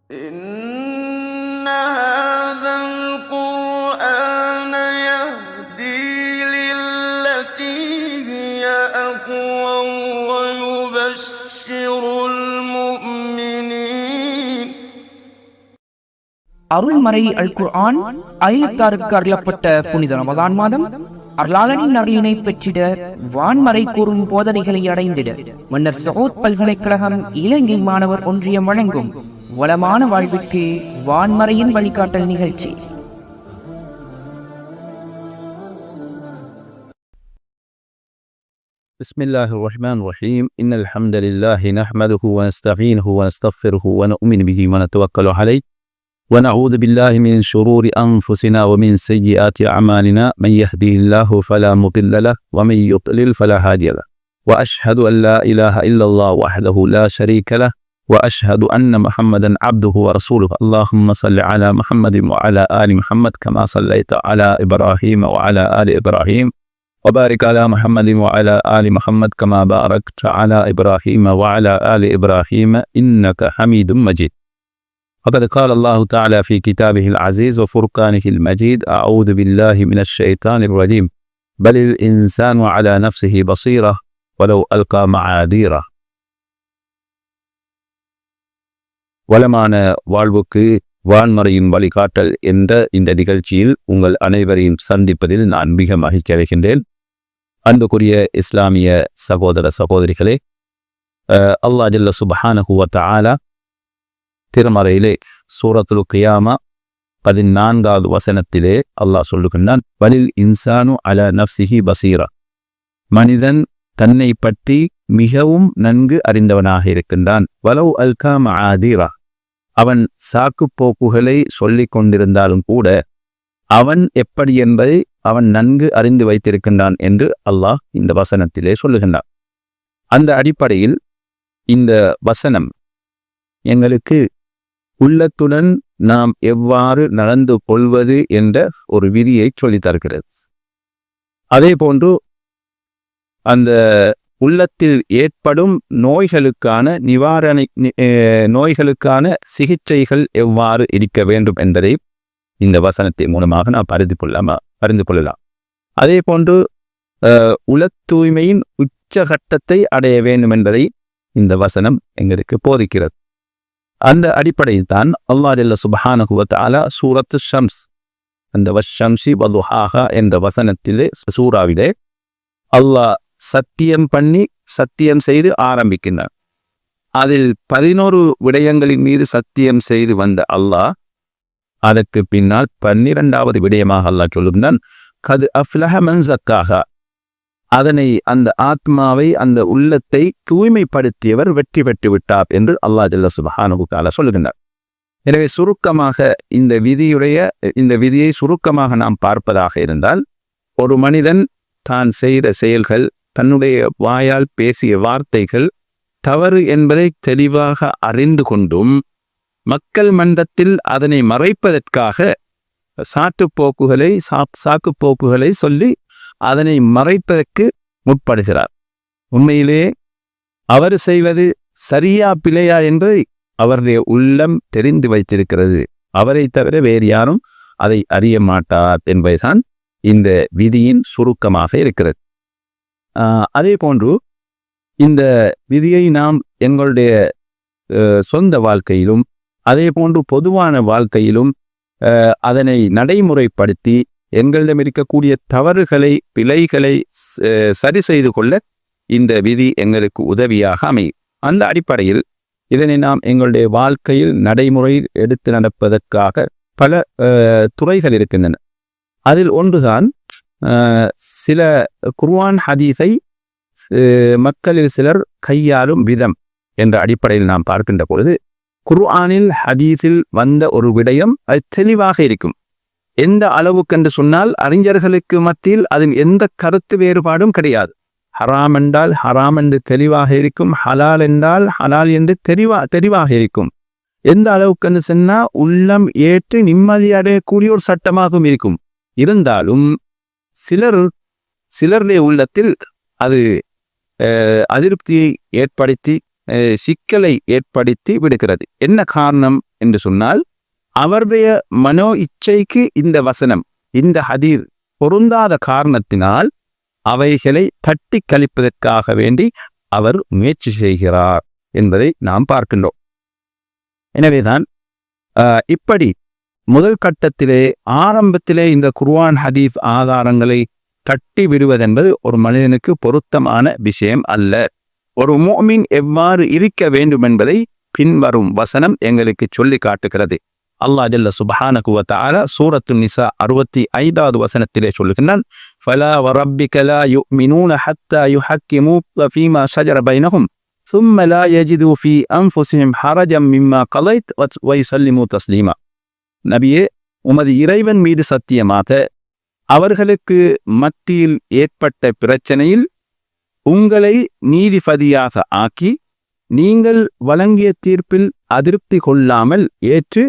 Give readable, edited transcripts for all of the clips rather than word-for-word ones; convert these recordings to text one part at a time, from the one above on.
إن هذا القرآن يهدي للتي هي أقوم ويبشر المؤمنين. அருள்மறை அல் குர்ஆன் அயலத்தாருக்கு அருளப்பட்ட புனித ரமதான் மாதம் அருளாளனின் அருளினை பெற்றிட வான்மறை கூறும் போதனைகளை அடைந்திட மன்னர் சவுத் பல்கலைக்கழகம் இலங்கை மாணவர் ஒன்றியம் வழங்கும் வளமான வாழ்விற்கு வான்மறையின் வழிகாட்டல் நிகழ்ச்சி. بسم الله الرحمن الرحيم إن الحمد لله نحمده ونستعينه ونستغفره ونؤمن به ونتوكل عليه ونعوذ بالله من شرور أنفسنا ومن سيئات أعمالنا من يهديه الله فلا مضل له ومن يضلل فلا هادي له وأشهد أن لا إله إلا الله وحده لا شريك له وأشهد أن محمدا عبده ورسوله. اللهم صل على محمد وعلى آل محمد كما صليت على إبراهيم وعلى آل إبراهيم وبارك على محمد وعلى آل محمد كما باركت على إبراهيم وعلى آل إبراهيم إنك حميد مجيد. فقد قال الله تعالى في كتابه العزيز وفرقانه المجيد: أعوذ بالله من الشيطان الرجيم بل الإنسان على نفسه بصيرة ولو ألقى معاذيره. வளமான வாழ்வுக்கு வான்மறையின் வழிகாட்டல் என்ற இந்த நிகழ்ச்சியில் உங்கள் அனைவரையும் சந்திப்பதில் நான் மிக மகிழ்ச்சி அடைகின்றேன். அன்புக்குரிய இஸ்லாமிய சகோதர சகோதரிகளே, அல்லாஹ் ஜல்ல சுப்ஹானஹு வ தஆலா திருமறையிலே சூரத்துல் கியாமா 14வது வசனத்திலே அல்லாஹ் சொல்லுகின்றான், வலில் இன்சானு அலா நஃப்ஸிஹி பசீரா. மனிதன் தன்னை பற்றி மிகவும் நன்கு அறிந்தவனாக இருக்கின்றான். வலவ் அல்கா மஆதீரா, அவன் சாக்கு போக்குகளை சொல்லிக் கொண்டிருந்தாலும் கூட அவன் எப்படி என்பதை அவன் நன்கு அறிந்து வைத்திருக்கின்றான் என்று அல்லாஹ் இந்த வசனத்திலே சொல்லுகின்றான். அந்த அடிப்படையில் இந்த வசனம் எங்களுக்கு உள்ளத்துடன் நாம் எவ்வாறு நடந்து கொள்வது என்ற ஒரு விதியை சொல்லித் தருகிறது. அதே போன்று அந்த உள்ளத்தில் ஏற்படும் நோய்களுக்கான சிகிச்சைகள் எவ்வாறு இருக்க வேண்டும் என்பதை இந்த வசனத்தின் மூலமாக நாம் அறிந்து கொள்ளலாம். அதே போன்று உள தூய்மையின் உச்சகட்டத்தை அடைய வேண்டும் என்பதை இந்த வசனம் எங்களுக்கு போதிக்கிறது. அந்த அடிப்படையில் தான் அல்லாஹ் ஜல்ல சுப்ஹானஹு வ தஆலா சூரத்து ஷம்ஸ், அந்த வஷ்ஷம்ஸி வதுஹாஹா என்ற வசனத்திலே சூறாவிலே அல்லாஹ் சத்தியம் செய்து ஆரம்பிக்கின்றார். அதில் 11 விடயங்களின் மீது சத்தியம் செய்து வந்த அல்லாஹ் அதற்கு பின்னால் 12வது விடயமாக அல்லாஹ் சொல்லுகின்றான், கது அஃப்லஹ மன் ஸக்காஹா, அதனை அந்த ஆத்மாவை அந்த உள்ளத்தை தூய்மைப்படுத்தியவர் வெற்றி பெற்று விட்டார் என்று அல்லாஹ் ஜல்ல சுப்ஹானஹு தஆலா சொல்லுகின்றார். எனவே சுருக்கமாக இந்த விதியை சுருக்கமாக நாம் பார்ப்பதாக இருந்தால், ஒரு மனிதன் தான் செய்த செயல்கள், தன்னுடைய வாயால் பேசிய வார்த்தைகள் தவறு என்பதை தெளிவாக அறிந்து கொண்டும் மக்கள் மன்றத்தில் அதனை மறைப்பதற்காக சாக்குப்போக்குகளை சொல்லி அதனை மறைப்பதற்கு முற்படுகிறார். உண்மையிலே அவர் செய்வது சரியா பிழையா என்பதை அவருடைய உள்ளம் தெரிந்து வைத்திருக்கிறது. அவரை தவிர வேறு யாரும் அதை அறிய மாட்டார் என்பதுதான் இந்த விதியின் சுருக்கமாக இருக்கிறது. அதே போன்று இந்த விதியை நாம் எங்களுடைய சொந்த வாழ்க்கையிலும் அதே போன்று பொதுவான வாழ்க்கையிலும் அதனை நடைமுறைப்படுத்தி எங்களிடம் இருக்கக்கூடிய தவறுகளை பிழைகளை சரி செய்து கொள்ள இந்த விதி எங்களுக்கு உதவியாக அமையும். அந்த அடிப்படையில் இதனை நாம் எங்களுடைய வாழ்க்கையில் நடைமுறை எடுத்து நடப்பதற்காக பல துறைகள் இருக்கின்றன. அதில் ஒன்றுதான் சில குர்ஆன் ஹதீஸை மக்களில் சிலர் கையாளும் விதம் என்ற அடிப்படையில் நாம் பார்க்கின்ற பொழுது, குர்ஆனில் ஹதீஸில் வந்த ஒரு விடயம் அது தெளிவாக இருக்கும். எந்த அளவுக்கென்று சொன்னால் அறிஞர்களுக்கு மத்தியில் அதில் எந்த கருத்து வேறுபாடும் கிடையாது. ஹராம் என்றால் ஹராம் என்று தெளிவாக இருக்கும், ஹலால் என்றால் ஹலால் என்று தெளிவாக இருக்கும். எந்த அளவுக்கென்று சொன்னால் உள்ளம் ஏற்று நிம்மதி அடையக்கூடிய ஒரு சட்டமாகவும் இருக்கும். இருந்தாலும் சிலருடைய உள்ளத்தில் அது அதிருப்தியை ஏற்படுத்தி சிக்கலை ஏற்படுத்தி விடுகிறது. என்ன காரணம் என்று சொன்னால் அவருடைய மனோ இச்சைக்கு இந்த வசனம் இந்த ஹதீஸ் பொருந்தாத காரணத்தினால் அவைகளை தட்டி கழிப்பதற்காக வேண்டி அவர் முயற்சி செய்கிறார் என்பதை நாம் பார்க்கின்றோம். எனவேதான் இப்படி முதல் கட்டத்திலே ஆரம்பத்திலே இந்த குர்ஆன் ஹதீஸ் ஆதாரங்களை தட்டி விடுவதென்பது ஒரு மனிதனுக்கு பொருத்தமான விஷயம் அல்ல. ஒரு முஃமின் எவ்வாறு இருக்க வேண்டும் என்பதை பின்வரும் வசனம் எங்களுக்கு சொல்லி காட்டுகிறது. அல்லாஹ் ஜல்ல சுப்ஹானஹு வ தஆலா சூரத்துன் நிசா 65வது வசனத்திலே சொல்லுகிறான், ஃபலா வரப்பிக லா யுமினூன ஹத்தா யுஹக்கிமூக ஃபீமா ஷஜர பைனஹும் ثم لا يجدوا في أنفسهم حرجا مما قضيت ويسلموا تسليما. நபியே, உமது இறைவன் மீது சத்தியமாக அவர்களுக்கு மத்தியில் ஏற்பட்ட பிரச்சனையில் உங்களை நீதிபதியாக ஆக்கி நீங்கள் வழங்கிய தீர்ப்பில் அதிருப்தி கொள்ளாமல் ஏற்று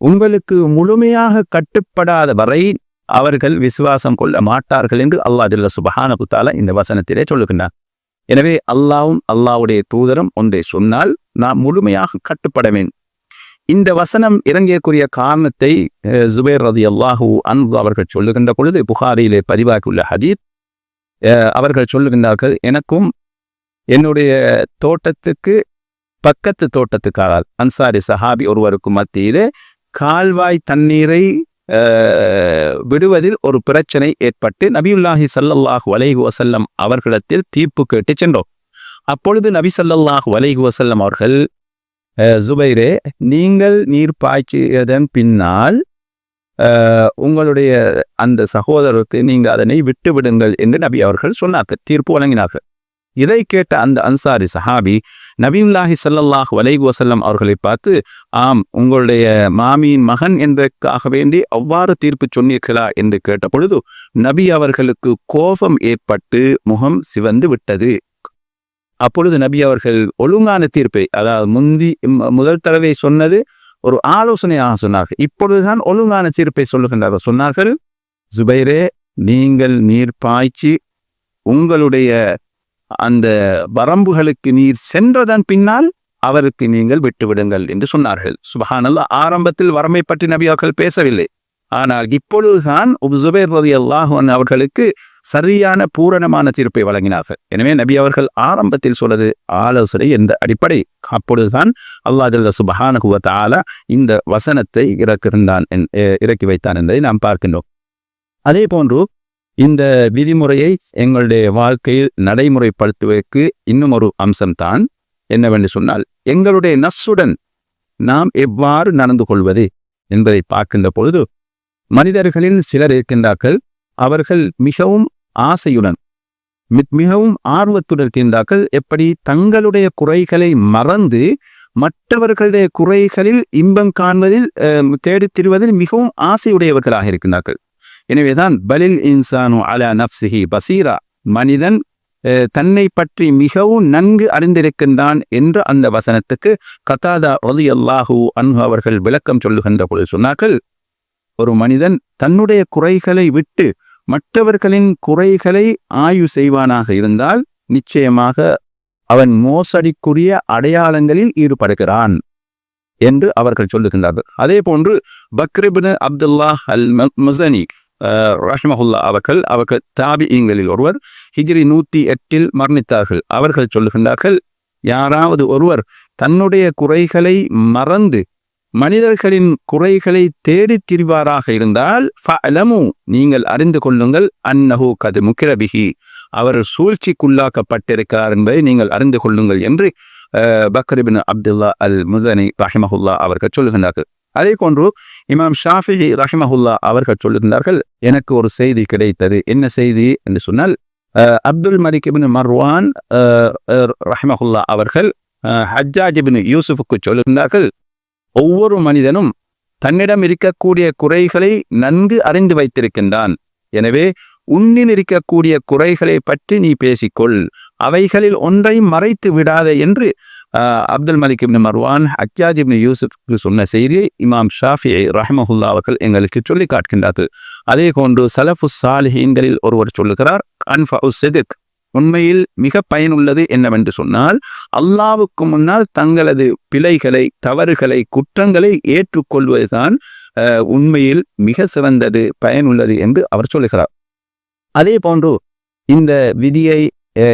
உங்களுக்கு முழுமையாக கட்டுப்படாத வரை அவர்கள் விசுவாசம் கொள்ள மாட்டார்கள் என்று அல்லாஹ் ஜல்ல சுப்ஹானஹு வ தஆலா இந்த வசனத்திலே சொல்லுகின்றார். எனவே அல்லாஹ்வும் அல்லாஹ்வுடைய தூதரும் ஒன்றை சொன்னால் நாம் முழுமையாக கட்டுப்பட வேண்டும். இந்த வசனம் இறங்கியக்கூடிய காரணத்தை ஜுபைர் ரலியல்லாஹு அன்ஹு அவர்கள் சொல்லுகின்ற பொழுது புகாரியிலே பதிவாகியுள்ள ஹதீஸ், அவர்கள் சொல்லுகின்றார்கள், எனக்கும் என்னுடைய தோட்டத்துக்கு பக்கத்து தோட்டத்துக்காக அன்சாரி சஹாபி ஒருவருக்கும் மத்தியிலே கால்வாய் தண்ணீரை விடுவதில் ஒரு பிரச்சனை ஏற்பட்டு நபியுல்லாஹி ஸல்லல்லாஹு அலைஹி வஸல்லம் அவர்களிடத்தில் தீர்ப்பு கேட்டு சென்றோம். அப்பொழுது நபி ஸல்லல்லாஹு அலைஹி வஸல்லம் அவர்கள், ஜுபைரே, நீங்கள் நீர் பாய்ச்சியதன் பின்னால் உங்களுடைய அந்த சகோதரருக்கு நீங்கள் அதனை விட்டு விடுங்கள் என்று நபி அவர்கள் சொன்னார்கள், தீர்ப்பு வழங்கினார்கள். இதை கேட்ட அந்த அன்சாரி சஹாபி நபியுல்லாஹி ஸல்லல்லாஹு அலைஹி வஸல்லம் அவர்களை பார்த்து, ஆம், உங்களுடைய மாமியின் மகன் என்பதற்காக வேண்டி அவ்வாறு தீர்ப்பு சொன்னீர்களா என்று கேட்ட பொழுது நபி அவர்களுக்கு கோபம் ஏற்பட்டு முகம் சிவந்து விட்டது. அப்பொழுது நபி அவர்கள் ஒழுங்கான தீர்ப்பை, அதாவது முதல் தடவை சொன்னது ஒரு ஆலோசனையாக சொன்னார்கள், இப்பொழுதுதான் ஒழுங்கான தீர்ப்பை சொல்லுகின்றார்கள். சொன்னார்கள், ஜுபைரே, நீங்கள் நீர் பாய்ச்சி உங்களுடைய அந்த வரம்புகளுக்கு நீர் சென்றதன் பின்னால் அவருக்கு நீங்கள் விட்டுவிடுங்கள் என்று சொன்னார்கள். சுப்ஹானல்லாஹ், ஆரம்பத்தில் வரம்பை பற்றி நபி அவர்கள் பேசவில்லை. ஆனால் இப்பொழுதுதான் ஜுபைர் ரலியல்லாஹு அன்ஹு அவர்களுக்கு சரியான பூரணமான தீர்ப்பை வழங்கினார்கள். எனவே நபி அவர்கள் ஆரம்பத்தில் சொல்வது ஆலோசனை என்ற அடிப்படை. அப்பொழுதுதான் அல்லாஹ் ஜல்ல சுப்ஹானஹு வ தஆலா இந்த வசனத்தை இறக்கி வைத்தான் என்பதை நாம் பார்க்கின்றோம். அதே போன்று இந்த விதிமுறையை எங்களுடைய வாழ்க்கையில் நடைமுறைப்படுத்துவதற்கு இன்னும் ஒரு அம்சம்தான் என்னவென்று சொன்னால், எங்களுடைய நஃப்ஸுடன் நாம் எவ்வாறு நடந்து கொள்வது என்பதை பார்க்கின்ற பொழுது மனிதர்களில் சிலர் இருக்கின்றார்கள், அவர்கள் மிகவும் ஆசையுடன் மிகவும் ஆர்வத்துடன் இருக்கின்றார்கள். எப்படி தங்களுடைய குறைகளை மறந்து மற்றவர்களுடைய குறைகளில் இன்பம் காண்பதில் தேடித் திரிவதில் மிகவும் ஆசையுடையவர்களாக இருக்கின்றார்கள். எனவேதான் பலில் இன்சானு அலா நஃப்ஸிஹி பசீரா, மனிதன் தன்னை பற்றி மிகவும் நன்கு அறிந்திருக்கின்றான் என்ற அந்த வசனத்துக்கு கதாதா ரலியல்லாஹு அன்ஹு அவர்கள் விளக்கம் சொல்லுகின்ற பொழுது சொன்னார்கள், ஒரு மனிதன் தன்னுடைய குறைகளை விட்டு மற்றவர்களின் குறைகளை ஆய்வு செய்வானாக இருந்தால் நிச்சயமாக அவன் மோசடிக்குரிய அடையாளங்களில் ஈடுபடுகிறான் என்று அவர்கள் சொல்லுகின்றார்கள். அதே போன்று பக்ர் இப்னு அப்துல்லாஹ் அல் முஸனி ரஹ்மஹுல்லா அவர்கள் தாபிஈன்களில் ஒருவர், ஹிஜ்ரி 108 மரணித்தார்கள். அவர்கள் சொல்லுகின்றார்கள், யாராவது ஒருவர் தன்னுடைய குறைகளை மறந்து மனிதர்களின் குறைகளை தேடித் திரிவாராக இருந்தால் ஃபஅலமு, நீங்கள் அறிந்து கொள்ளுங்கள், அன்னஹு கத் முக்கிர பிஹி, அவர் சூழ்ச்சிக்குள்ளாக்கப்பட்டிருக்கிறார் என்பதை நீங்கள் அறிந்து கொள்ளுங்கள் என்று பக்ர் இப்னு அப்துல்லா அல் முஸனி ரஹ்மஹுல்லா அவர்கள் சொல்லுகின்றார்கள். அதே போன்று இமாம் ஷாஃபிஈ ரஹ்மஹுல்லா அவர்கள் சொல்லுகின்றார்கள், எனக்கு ஒரு செய்தி கிடைத்தது. என்ன செய்தி என்று சொன்னால், அப்துல் மலிக் இப்னு மர்வான் ரஹ்மஹுல்லா அவர்கள் ஹஜ்ஜாஜ் இப்னு யூசுஃபுக்கு சொல்லுகின்றார்கள், ஒவ்வொரு மனிதனும் தன்னிடம் இருக்கக்கூடிய குறைகளை நன்கு அறிந்து வைத்திருக்கின்றான். எனவே உன்னில் இருக்கக்கூடிய குறைகளை பற்றி நீ பேசிக்கொள், அவைகளில் ஒன்றை மறைத்து விடாதே என்று அப்துல் மலிக் இப்னு மர்வான் ஹஜ்ஜாஜ் இப்னு யூசுஃப்க்கு சொன்ன செய்தியை இமாம் ஷாஃபிஈ ரஹ்மஹுல்லா அவர்கள் எங்களுக்கு சொல்லி காட்டுகின்றார்கள். அதே போன்று சலஃபு சாலிஹீன்களில் ஒருவர் சொல்லுகிறார், அன்ஃபஉ ஸித்க், உண்மையில் மிக பயனுள்ளது என்னவென்று சொன்னால், அல்லாஹ்வுக்கு முன்னால் தங்களது பிழைகளை, தவறுகளை, குற்றங்களை ஏற்றுக்கொள்வதுதான் உண்மையில் மிக சிறந்தது, பயனுள்ளது என்று அவர் சொல்லுகிறார். அதே போன்று இந்த விதியை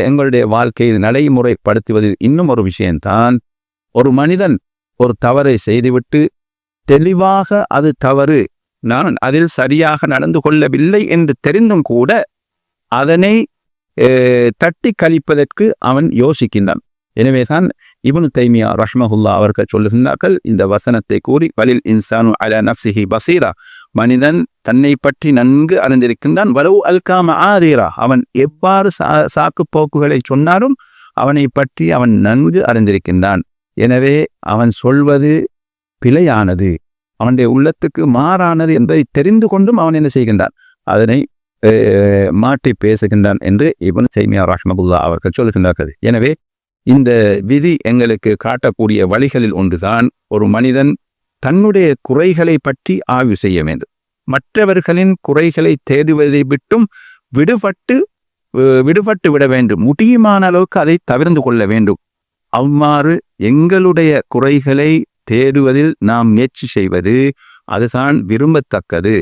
எங்களுடைய வாழ்க்கையில் நடைமுறைப்படுத்துவது இன்னும் ஒரு விஷயம்தான். ஒரு மனிதன் ஒரு தவறை செய்துவிட்டு தெளிவாக அது தவறு, நான் அதில் சரியாக நடந்து கொள்ளவில்லை என்று தெரிந்தும் கூட அதனை தட்டி கழிப்பதற்கு அவன் யோசிக்கின்றான். எனவேதான் இப்னு தைமியா ரஹ்மஹுல்லா அவர்கள் சொல்லுகின்றார்கள், இந்த வசனத்தை கூறி, வலில் இன்சானு அலா நஃப்ஸிஹி பஸீரா, மனிதன் தன்னை பற்றி நன்கு அறிந்திருக்கின்றான். வலவு அல்காம ஆதீரா, அவன் எவ்வாறு சாக்கு போக்குகளை சொன்னாலும் அவனை பற்றி அவன் நன்கு அறிந்திருக்கின்றான். எனவே அவன் சொல்வது பிழையானது, அவனுடைய உள்ளத்துக்கு மாறானது என்பதை தெரிந்து கொண்டும் அவன் என்ன செய்கின்றான், அதனை மாற்றி பேசுகின்றான் என்று இப்னு தைமியா ரஹ்மஹுல்லா அவர்கள் சொல்லுகின்றார்கள். எனவே இந்த விதி எங்களுக்கு காட்டக்கூடிய வழிகளில் ஒன்றுதான், ஒரு மனிதன் தன்னுடைய குறைகளை பற்றி ஆய்வு செய்ய வேண்டும். மற்றவர்களின் குறைகளை தேடுவதை விட்டும் விடுபட்டு விட வேண்டும். முடியுமான அளவுக்கு அதை தவிர்த்து கொள்ள வேண்டும். அவ்வாறு எங்களுடைய குறைகளை தேடுவதில் நாம் முயற்சி செய்வது அதுதான் விரும்பத்தக்கது.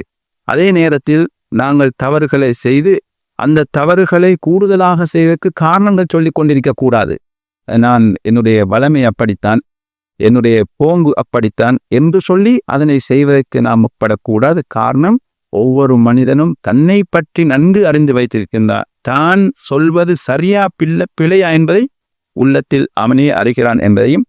அதே நேரத்தில் நாங்கள் தவறுகளை செய்து அந்த தவறுகளை கூடுதலாக செய்வதற்கு காரணங்கள் சொல்லிக் கொண்டிருக்க கூடாது. நான் என்னுடைய வளமை அப்படித்தான், என்னுடைய போங்கு அப்படித்தான் என்று சொல்லி அதனை செய்வதற்கு நாம் முற்படக்கூடாது. காரணம், ஒவ்வொரு மனிதனும் தன்னை பற்றி நன்கு அறிந்து வைத்திருக்கின்றான். தான் சொல்வது சரியா பிழையா என்பதை உள்ளத்தில் அவனே அறிகிறான் என்பதையும்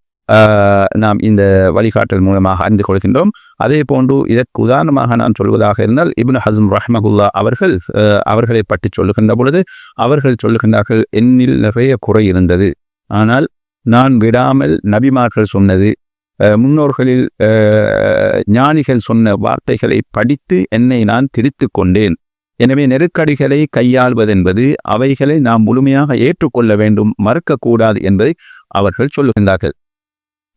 நாம் இந்த வழிகாட்டல் மூலமாக அறிந்து கொள்கின்றோம். அதே போன்று இதற்கு உதாரணமாக நான் சொல்வதாக இருந்தால், இப்னு ஹஸ்ம் ரஹ்மஹுல்லா அவர்களை பற்றி சொல்லுகின்ற பொழுது அவர்கள் சொல்லுகின்றார்கள், என்னில் நிறைய குறை இருந்தது, ஆனால் நான் விடாமல் நபிமார்கள் சொன்னது, முன்னோர்களில் ஞானிகள் சொன்ன வார்த்தைகளை படித்து என்னை நான் திரித்து கொண்டேன். எனவே நெருக்கடிகளை கையாள்வதென்பது அவைகளை நாம் முழுமையாக ஏற்றுக்கொள்ள வேண்டும், மறுக்கக்கூடாது என்பதை அவர்கள் சொல்லுகின்றார்கள்.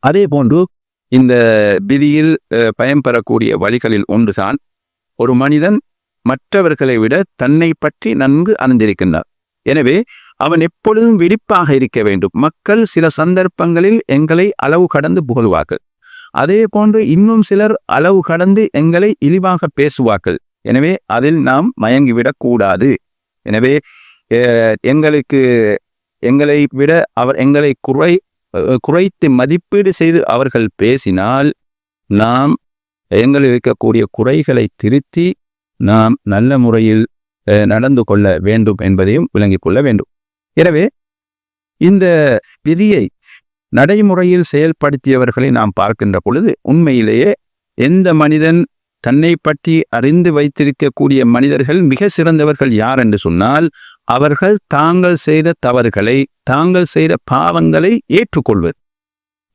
அதே போன்று இந்த விதியில் பயன்பெறக்கூடிய வழிகளில் ஒன்றுதான், ஒரு மனிதன் மற்றவர்களை விட தன்னை பற்றி நன்கு அறிந்திருக்கின்றார். எனவே அவன் எப்பொழுதும் விழிப்பாக இருக்க வேண்டும். மக்கள் சில சந்தர்ப்பங்களில் எங்களை அளவு கடந்து புகழ்வார்கள், அதே போன்று இன்னும் சிலர் அளவு கடந்து எங்களை இழிவாக பேசுவார்கள். எனவே அதில் நாம் மயங்கிவிடக் கூடாது. எனவே எங்களை விட எங்களை குறைத்து மதிப்பீடு செய்து அவர்கள் பேசினால் நாம் எங்களில் இருக்கக்கூடிய குறைகளை திருத்தி நாம் நல்ல முறையில் நடந்து கொள்ள வேண்டும் என்பதையும் விளங்கிக் கொள்ள வேண்டும். எனவே இந்த விதியை நடைமுறையில் செயல்படுத்தியவர்களை நாம் பார்க்கின்ற பொழுது உண்மையிலேயே எந்த மனிதன் தன்னை பற்றி அறிந்து வைத்திருக்கக்கூடிய மனிதர்கள் மிக சிறந்தவர்கள் யார் என்று சொன்னால், அவர்கள் தாங்கள் செய்த தவறுகளை, தாங்கள் செய்த பாவங்களை ஏற்றுக்கொள்வது.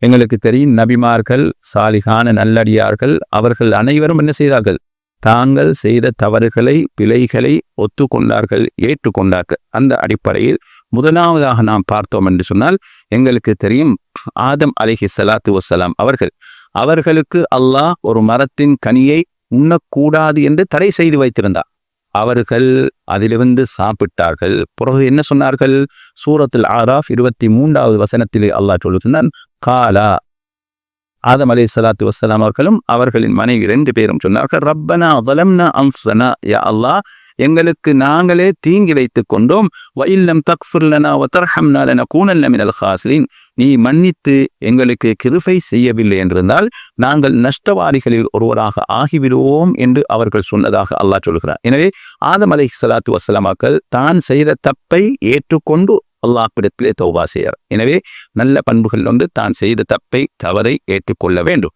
எங்களுக்கு தெரியும், நபிமார்கள், சாலிகான நல்லடியார்கள், அவர்கள் அனைவரும் என்ன செய்தார்கள், தாங்கள் செய்த தவறுகளை, பிழைகளை ஒத்துக்கொண்டார்கள், ஏற்றுக்கொண்டார்கள். அந்த அடிப்படையில் முதலாவதாக நாம் பார்த்தோம் என்று சொன்னால், எங்களுக்கு தெரியும், ஆதம் அலைஹிஸ்ஸலாத்து வஸ்ஸலாம் அவர்களுக்கு அல்லாஹ் ஒரு மரத்தின் கனியை உண்ணக்கூடாது என்று தடை செய்து வைத்திருந்தார். அவர்கள் அதிலிருந்து சாப்பிட்டார்கள். பிறகு என்ன சொன்னார்கள்? சூரத்துல் ஆராஃப் 23வது வசனத்திலே அல்லாஹ் சொல்லுகிறான், காலா, ஆதம் அலைஹிஸ்ஸலாத்து வஸ்ஸலாம் அவர்களும் அவர்களின் மனைவி 2 பேரும் சொன்னார்கள், ரப்பனா ஸலம்னா அன்ஃபுஸனா, யா அல்லாஹ், எங்களுக்கு நாங்களே தீங்கி வைத்துக் கொண்டோம். வ இல்லம் தக்ஃபிர் லனா வ தர்ஹம்னா லனகூனன்ன மினல் காஸிரீன், நீ மன்னித்து எங்களுக்கு கிருபை செய்யவில்லை என்றிருந்தால் நாங்கள் நஷ்டவாரிகளில் ஒருவராக ஆகிவிடுவோம் என்று அவர்கள் சொன்னதாக அல்லாஹ் சொல்கிறார். எனவே ஆதம் அலைஹிஸ்ஸலாத்து வஸ்ஸலாம் அவர்கள் தான் செய்த தப்பை ஏற்றுக்கொண்டு அல்லாஹ்விடத்திலே தௌபா செய்யார். எனவே நல்ல பண்புகள் ஒன்று, தான் செய்த தவறை ஏற்றுக்கொள்ள வேண்டும்.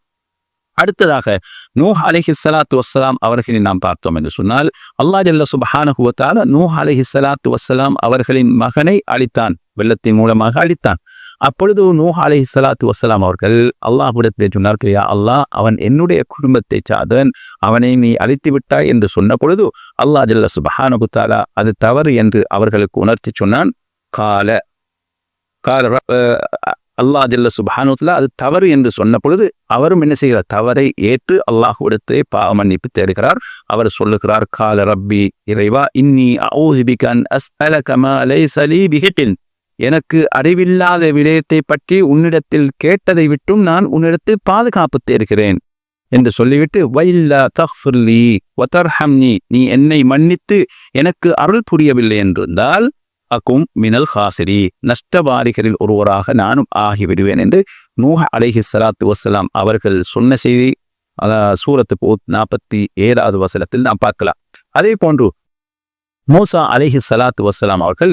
அடுத்ததாக நூஹ் அலைஹிஸ்ஸலாத்து வஸ்ஸலாம் அவர்களை நாம் பார்த்தோம் என்று சொன்னால், அல்லாஹ் ஜல்ல சுப்ஹானஹு வ தஆலா நூஹ் அலைஹிஸ்ஸலாத்து வஸ்ஸலாம் அவர்களின் மகனை அழித்தான், வெள்ளத்தின் மூலமாக அழித்தான். அப்பொழுது நூஹ் அலைஹிஸ்ஸலாத்து வஸ்ஸலாம் அவர்கள் அல்லாஹ்விடத்திலே சொன்னார்கள், யா அல்லாஹ், அவன் என்னுடைய குடும்பத்தை சார்ந்தவன், அவனை நீ அழித்து விட்டாய் என்று சொன்ன பொழுது அல்லாஹ் ஜல்ல சுப்ஹானஹு வ தஆலா அது தவறு என்று அவர்களுக்கு உணர்த்தி சொன்னான். அல்லாஹ் ஜல்ல சுப்ஹானஹு வ தஆலா அது தவறு என்று சொன்ன பொழுது அவரும் என்ன செய்கிறார்? தவறை ஏற்று அல்லாஹ்விடத்தே பாவ மன்னிப்பு தேடுகிறார். அவர் சொல்லுகிறார், கால ரப்பி, இறைவா, இன்னி அஊது பிக அன் அஸ்அலக மா லைஸ லீ பிஹி, எனக்கு அறிவில்லாத விடயத்தை பற்றி உன்னிடத்தில் கேட்டதை விட்டும் நான் உன்னிடத்தில் பாதுகாப்பு தேடுகிறேன் என்று சொல்லிவிட்டு, வைல்லா தஃபிர்லி வ தர்ஹம்னி, நீ என்னை மன்னித்து எனக்கு அருள் புரியவில்லை என்றிருந்தால் அகும் மினல் ஹாசிரி, நஷ்டவாரிகளில் ஒருவராக நானும் ஆகிவிடுவேன் என்று நூஹ் அலைஹிஸ்ஸலாத்து வஸ்ஸலாம் அவர்கள் சொன்ன செய்தி சூரத்து ஹூத் 47வது வசனத்தில் நாம் பார்க்கலாம். அதே போன்று மூசா அலைஹிஸ்ஸலாத்து வஸ்ஸலாம் அவர்கள்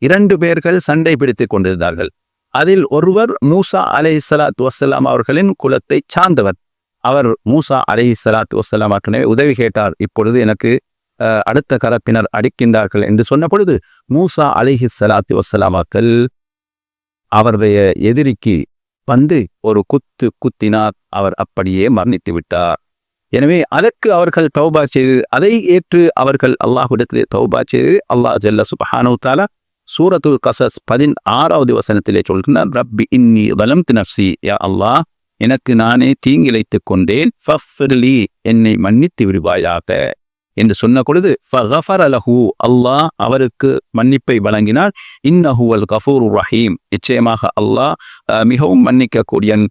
2 பேர்கள் சண்டை பிடித்துக் கொண்டிருந்தார்கள். அதில் ஒருவர் மூசா அலைஹிஸ்ஸலாத்து வஸ்ஸலாம் அவர்களின் குலத்தை சார்ந்தவர். அவர் மூசா அலைஹிஸ்ஸலாத்து வஸ்ஸலாம் அவர்களே உதவி கேட்டார். இப்பொழுது எனக்கு அடுத்த கரப்பினர் அடிக்கின்றார்கள் என்று சொன்ன பொழுது மூசா அலைஹிஸ்ஸலாத்து வஸ்ஸலாம் அவர்கள் அவருடைய எதிரிக்கு வந்து ஒரு குத்தினார். அவர் அப்படியே மரணித்து விட்டார். எனவே அதற்கு அவர்கள் தௌபா செய்து அதை ஏற்று அவர்கள் அல்லாஹ்விடத்திலே தௌபா செய்து அல்லாஹ் ஜல்ல சுப்ஹானஹு வ தஆலா சூரத்துல் கஸஸ் 16வது வசனத்திலே சொல்கிறார், ரப்பி இன்னி ஸலம்து நஃப்ஸி, யா அல்லாஹ், எனக்கு நானே தீங்கிழைத்துக் கொண்டேன், ஃபஃபிர்லி, என்னை மன்னித்து விடுவாயாக என்று சொன்ன பொழுது ஃபகஃபர லஹு, அல்லாஹ் அவருக்கு மன்னிப்பை வழங்கினார். இன்னஹுவல் கஃபூருர் ரஹீம், நிச்சயமாக அல்லாஹ் மிகவும் மன்னிக்கக்கூடியன்,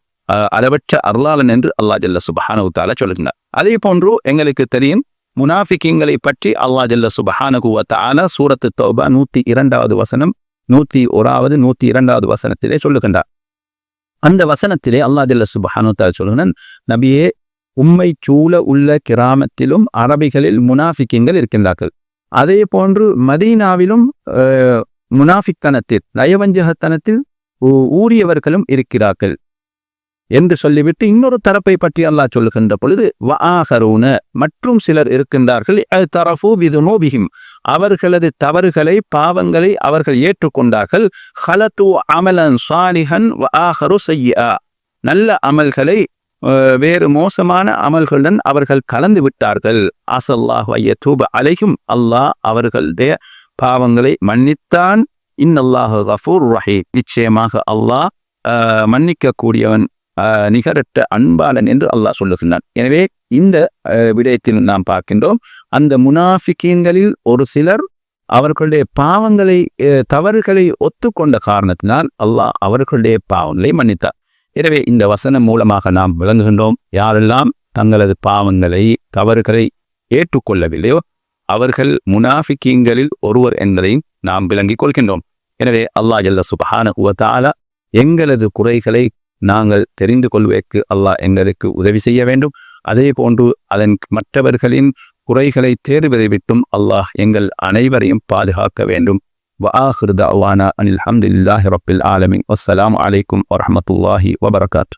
அளவற்ற அருளாளன் என்று அல்லாஹ் ஜல்ல சுப்ஹானஹு வ தஆலா சொல்கிறார். அதே போன்று எங்களுக்கு தெரியும் முனாஃபிகீங்களை பற்றி அல்லாஹ் ஜல்ல சுப்ஹானஹு வ தஆலா சூரத்து தௌபா 102வது வசனம் 101வது 102வது வசனத்திலே சொல்லுகின்றார். அந்த வசனத்திலே அல்லாஹ் ஜல்ல சுப்ஹானஹு வ தஆலா சொல்கிறான், நபியே, உம்மை சூழ உள்ள கிராமத்திலும் அரபிகளில் முனாஃபிகீங்கள் இருக்கின்றார்கள். அதே போன்று மதீனாவிலும் முனாஃபிக்தனத்தில் நயவஞ்சகத்தனத்தில் ஊறியவர்களும் இருக்கிறார்கள் என்று சொல்லிவிட்டு இன்னொரு தரப்பை பற்றி அல்லாஹ் சொல்லுகின்ற பொழுது வஆஹரூன, மற்றும் சிலர் இருக்கின்றார்கள், தரஃபு பிதுனூபிஹிம், அவர்களது தவறுகளை பாவங்களை அவர்கள் ஏற்றுக்கொண்டார்கள், ஹலத்து அமலன் சாலிஹன் வஆஹரு ஸய்யிஆ, நல்ல அமல்களை வேறு மோசமான அமல்களுடன் அவர்கள் கலந்து விட்டார்கள். அஸல்லாஹு அய்யதூப அலைஹிம், அல்லாஹ் அவர்களுடைய பாவங்களை மன்னித்தான். இன்னல்லாஹு கஃபூர் ரஹீம், நிச்சயமாக அல்லாஹ் மன்னிக்கக்கூடியவன், நிகரற்ற அன்பாளன் என்று அல்லாஹ் சொல்லுகின்றான். எனவே இந்த விடயத்தில் நாம் பார்க்கின்றோம், அந்த முனாஃபிகீன்களில் ஒரு சிலர் அவர்களுடைய பாவங்களை தவறுகளை ஒத்துக்கொண்ட காரணத்தினால் அல்லாஹ் அவர்களுடைய பாவங்களை மன்னித்தார். எனவே இந்த வசனம் மூலமாக நாம் விளங்குகின்றோம், யாரெல்லாம் தங்களது பாவங்களை தவறுகளை ஏற்றுக்கொள்ளவில்லையோ அவர்கள் முனாஃபிகீன்களில் ஒருவர் என்பதையும் நாம் விளங்கிக் கொள்கின்றோம். எனவே அல்லாஹ் ஜல்ல சுப்ஹானஹு வ தஆலா எங்களது குறைகளை நாங்கள் தெரிந்து கொள்வதற்கு அல்லாஹ் எங்களுக்கு உதவி செய்ய வேண்டும். அதே போன்று அதன் மற்றவர்களின் குறைகளை தேடுவதை விட்டும் அல்லாஹ் எங்கள் அனைவரையும் பாதுகாக்க வேண்டும். وآخر دعوانا أن الحمد لله رب العالمين والسلام عليكم ورحمة الله وبركاته.